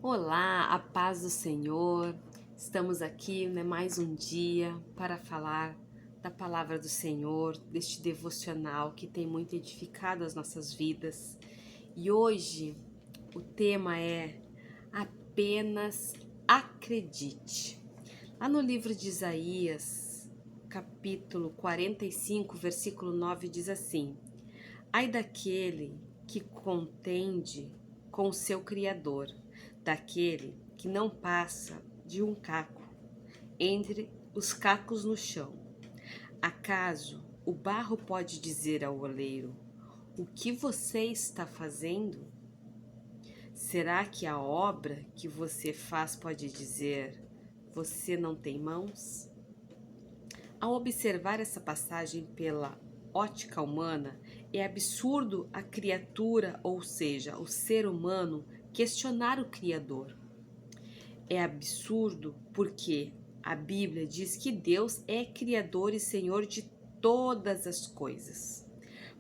Olá, a paz do Senhor. Estamos aqui, mais um dia para falar da palavra do Senhor, deste devocional que tem muito edificado as nossas vidas. E hoje o tema é apenas acredite. Lá no livro de Isaías, capítulo 45, versículo 9 diz assim: Ai daquele que contende com o seu Criador, daquele que não passa de um caco entre os cacos no chão. Acaso o barro pode dizer ao oleiro: o que você está fazendo? Será que a obra que você faz pode dizer: você não tem mãos? Ao observar essa passagem pela ótica humana, é absurdo a criatura, ou seja, o ser humano, questionar o Criador. É absurdo porque a Bíblia diz que Deus é Criador e Senhor de todas as coisas.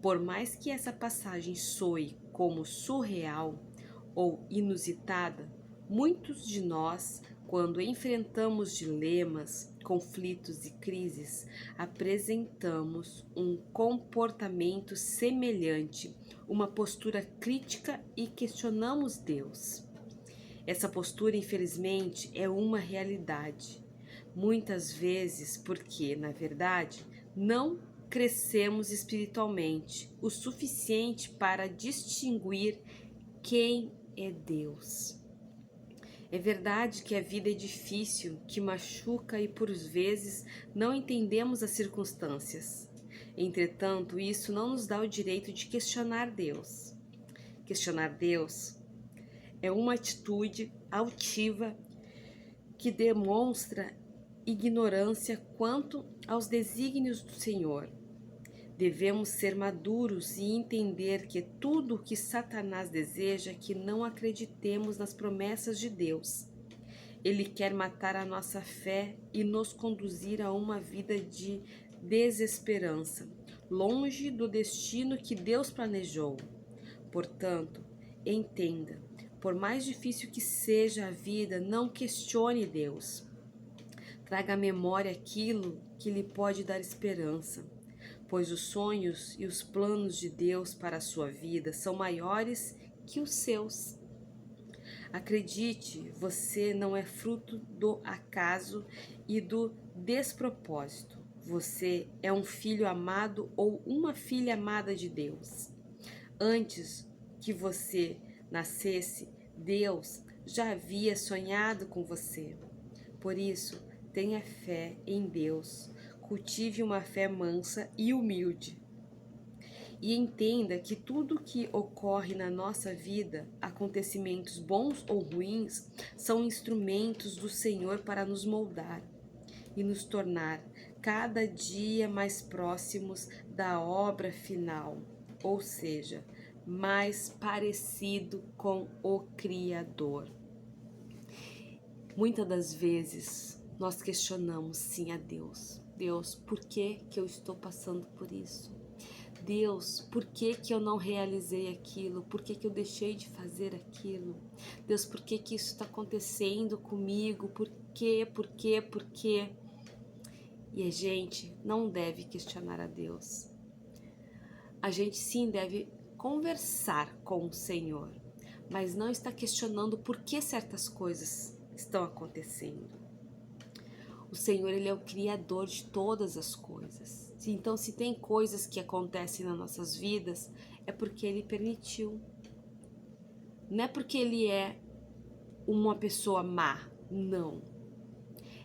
Por mais que essa passagem soe como surreal ou inusitada, muitos de nós, quando enfrentamos dilemas, conflitos e crises, apresentamos um comportamento semelhante, uma postura crítica e questionamos Deus. Essa postura, infelizmente, é uma realidade. Muitas vezes porque, na verdade, não crescemos espiritualmente o suficiente para distinguir quem é Deus. É verdade que a vida é difícil, que machuca e por vezes não entendemos as circunstâncias. Entretanto, isso não nos dá o direito de questionar Deus. Questionar Deus é uma atitude altiva que demonstra ignorância quanto aos desígnios do Senhor. Devemos ser maduros e entender que tudo o que Satanás deseja é que não acreditemos nas promessas de Deus. Ele quer matar a nossa fé e nos conduzir a uma vida de desesperança, longe do destino que Deus planejou. Portanto, entenda, por mais difícil que seja a vida, não questione Deus. Traga à memória aquilo que lhe pode dar esperança, pois os sonhos e os planos de Deus para a sua vida são maiores que os seus. Acredite, você não é fruto do acaso e do despropósito. Você é um filho amado ou uma filha amada de Deus. Antes que você nascesse, Deus já havia sonhado com você. Por isso, tenha fé em Deus. Cultive uma fé mansa e humilde. E entenda que tudo que ocorre na nossa vida, acontecimentos bons ou ruins, são instrumentos do Senhor para nos moldar e nos tornar cada dia mais próximos da obra final, ou seja, mais parecido com o Criador. Muitas das vezes nós questionamos sim a Deus. Deus, por que eu estou passando por isso? Deus, por que eu não realizei aquilo? Por que eu deixei de fazer aquilo? Deus, por que isso está acontecendo comigo? Por quê? Por quê? Por quê? E a gente não deve questionar a Deus. A gente sim deve conversar com o Senhor, mas não está questionando por que certas coisas estão acontecendo. O Senhor, Ele é o Criador de todas as coisas. Então, se tem coisas que acontecem nas nossas vidas, é porque Ele permitiu. Não é porque Ele é uma pessoa má, não.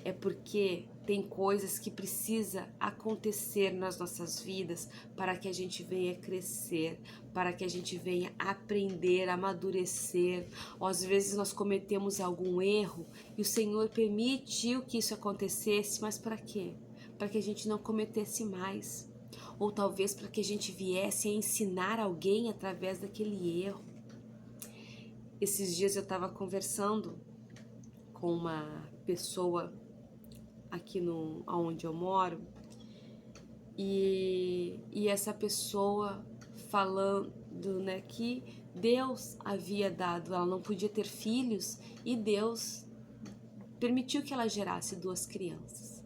É porque tem coisas que precisa acontecer nas nossas vidas para que a gente venha crescer, para que a gente venha aprender, amadurecer. Ou às vezes nós cometemos algum erro e o Senhor permitiu que isso acontecesse, mas para quê? Para que a gente não cometesse mais. Ou talvez para que a gente viesse a ensinar alguém através daquele erro. Esses dias eu estava conversando com uma pessoa aqui onde eu moro, e essa pessoa falando, que Deus havia dado, ela não podia ter filhos e Deus permitiu que ela gerasse 2 crianças.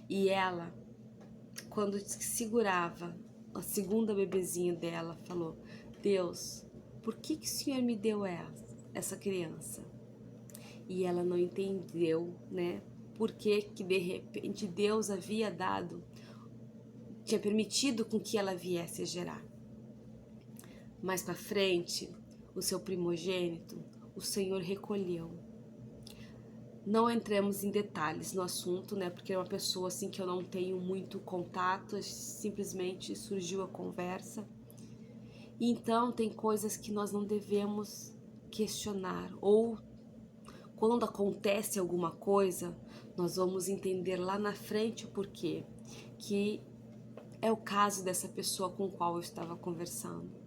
E ela, quando segurava a segunda bebezinha dela, falou: Deus, por que o Senhor me deu essa criança? E ela não entendeu, né? Por que de repente Deus havia dado, tinha permitido com que ela viesse a gerar. Mais para frente, o seu primogênito, o Senhor recolheu. Não entremos em detalhes no assunto, né? Porque é uma pessoa assim que eu não tenho muito contato, simplesmente surgiu a conversa. Então tem coisas que nós não devemos questionar, ou quando acontece alguma coisa, nós vamos entender lá na frente o porquê, que é o caso dessa pessoa com a qual eu estava conversando.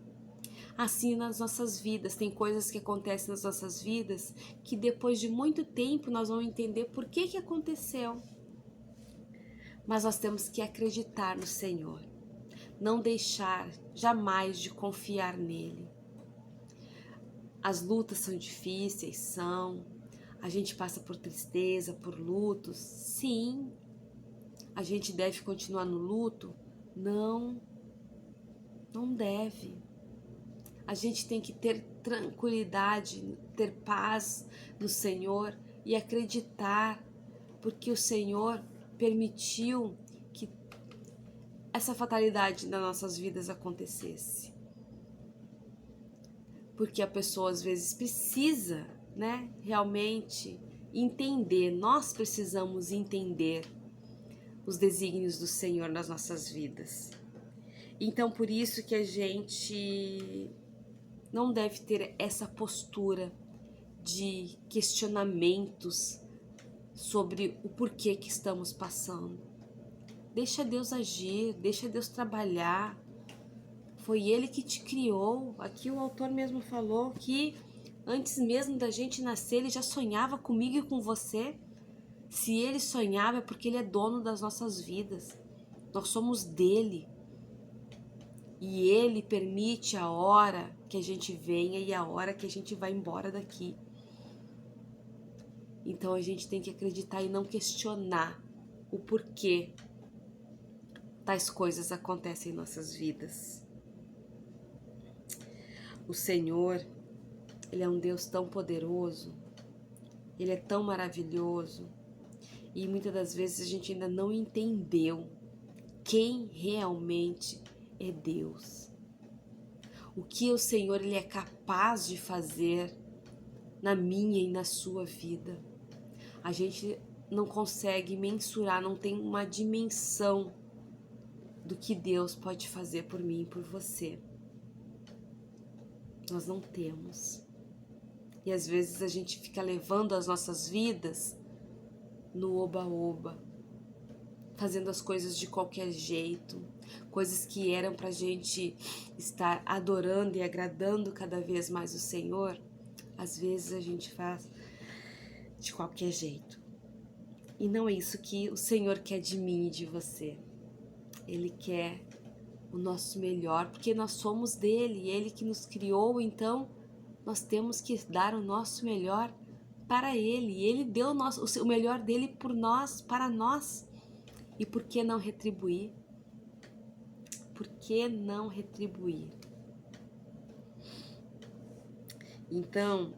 Assim nas nossas vidas, tem coisas que acontecem nas nossas vidas que depois de muito tempo nós vamos entender por que aconteceu. Mas nós temos que acreditar no Senhor, não deixar jamais de confiar nele. As lutas são difíceis, a gente passa por tristeza, por lutos, sim. A gente deve continuar no luto? Não deve. A gente tem que ter tranquilidade, ter paz no Senhor e acreditar, porque o Senhor permitiu que essa fatalidade nas nossas vidas acontecesse. Porque a pessoa às vezes precisa, né, realmente entender, nós precisamos entender os desígnios do Senhor nas nossas vidas. Então por isso que a gente não deve ter essa postura de questionamentos sobre o porquê que estamos passando. Deixa Deus agir, deixa Deus trabalhar. Foi Ele que te criou. Aqui o autor mesmo falou que antes mesmo da gente nascer, Ele já sonhava comigo e com você. Se Ele sonhava é porque Ele é dono das nossas vidas. Nós somos dele. E Ele permite a hora que a gente venha e a hora que a gente vai embora daqui. Então a gente tem que acreditar e não questionar o porquê tais coisas acontecem em nossas vidas. O Senhor, Ele é um Deus tão poderoso, Ele é tão maravilhoso, e muitas das vezes a gente ainda não entendeu quem realmente é Deus. O que o Senhor Ele é capaz de fazer na minha e na sua vida. A gente não consegue mensurar, não tem uma dimensão do que Deus pode fazer por mim e por você. Nós não temos. E às vezes a gente fica levando as nossas vidas no oba-oba, fazendo as coisas de qualquer jeito, coisas que eram pra gente estar adorando e agradando cada vez mais o Senhor, às vezes a gente faz de qualquer jeito. E não é isso que o Senhor quer de mim e de você. Ele quer o nosso melhor, porque nós somos dele, ele que nos criou, então nós temos que dar o nosso melhor para ele. Ele deu o melhor dele por nós, para nós. E por que não retribuir? Por que não retribuir? Então,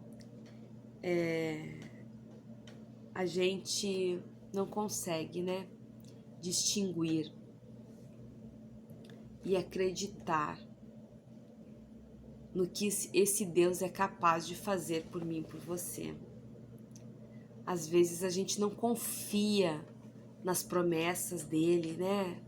a gente não consegue, né, distinguir e acreditar no que esse Deus é capaz de fazer por mim e por você. Às vezes a gente não confia nas promessas dele, né?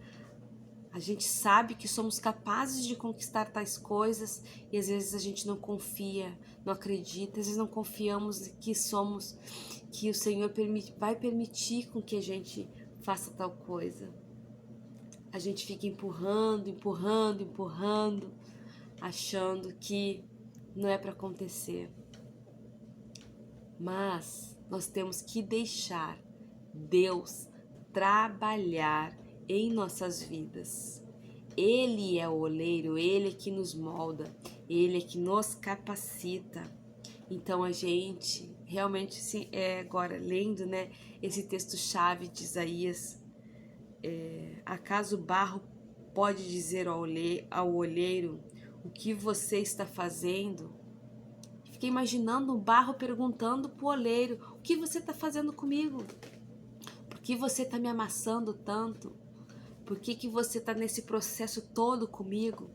A gente sabe que somos capazes de conquistar tais coisas e às vezes a gente não confia, não acredita, às vezes não confiamos que o Senhor vai permitir com que a gente faça tal coisa. A gente fica empurrando, achando que não é para acontecer. Mas nós temos que deixar Deus trabalhar em nossas vidas. Ele é o oleiro, Ele que nos molda, Ele é que nos capacita. Então a gente realmente, assim, agora lendo, né, esse texto-chave de Isaías, acaso o barro pode dizer ao olheiro o que você está fazendo? Fiquei imaginando um barro perguntando para o olheiro: o que você está fazendo comigo? Por que você está me amassando tanto? Por que você está nesse processo todo comigo?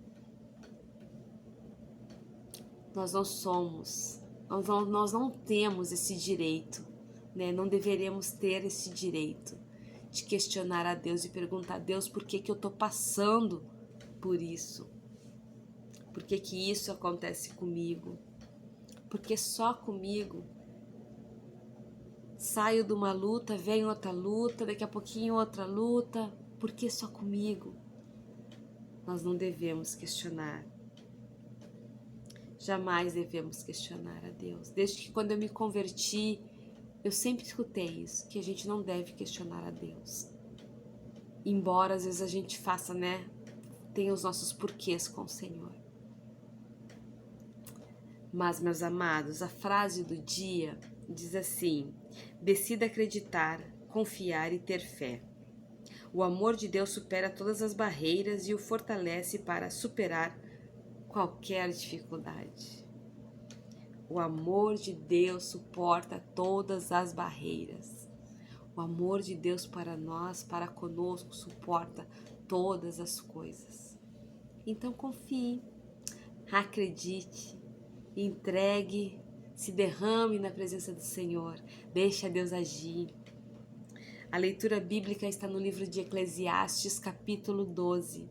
Nós não somos, nós não temos esse direito, né? Não deveremos ter esse direito de questionar a Deus e perguntar a Deus por que eu estou passando por isso. Por que isso acontece comigo? Porque só comigo. Saio de uma luta, vem outra luta, daqui a pouquinho outra luta. Por que só comigo? Nós não devemos questionar. Jamais devemos questionar a Deus. Desde que quando eu me converti, eu sempre escutei isso, que a gente não deve questionar a Deus. Embora às vezes a gente faça, né, tenha os nossos porquês com o Senhor. Mas, meus amados, a frase do dia diz assim: decida acreditar, confiar e ter fé. O amor de Deus supera todas as barreiras e o fortalece para superar qualquer dificuldade. O amor de Deus suporta todas as barreiras. O amor de Deus para nós, para conosco, suporta todas as coisas. Então confie, acredite, entregue, se derrame na presença do Senhor, deixe Deus agir. A leitura bíblica está no livro de Eclesiastes, capítulo 12.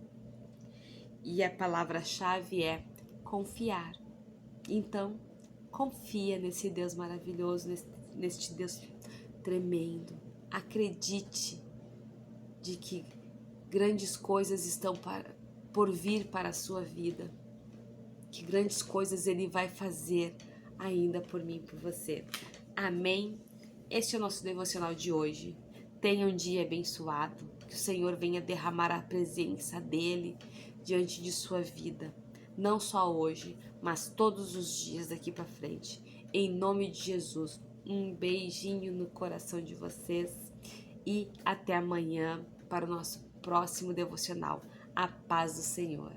E a palavra-chave é confiar. Então, confia nesse Deus maravilhoso, neste Deus tremendo. Acredite de que grandes coisas estão por vir para a sua vida. Que grandes coisas Ele vai fazer ainda por mim e por você. Amém? Este é o nosso devocional de hoje. Tenha um dia abençoado. Que o Senhor venha derramar a presença dEle diante de sua vida. Não só hoje, mas todos os dias daqui para frente. Em nome de Jesus, um beijinho no coração de vocês e até amanhã para o nosso próximo devocional. A paz do Senhor.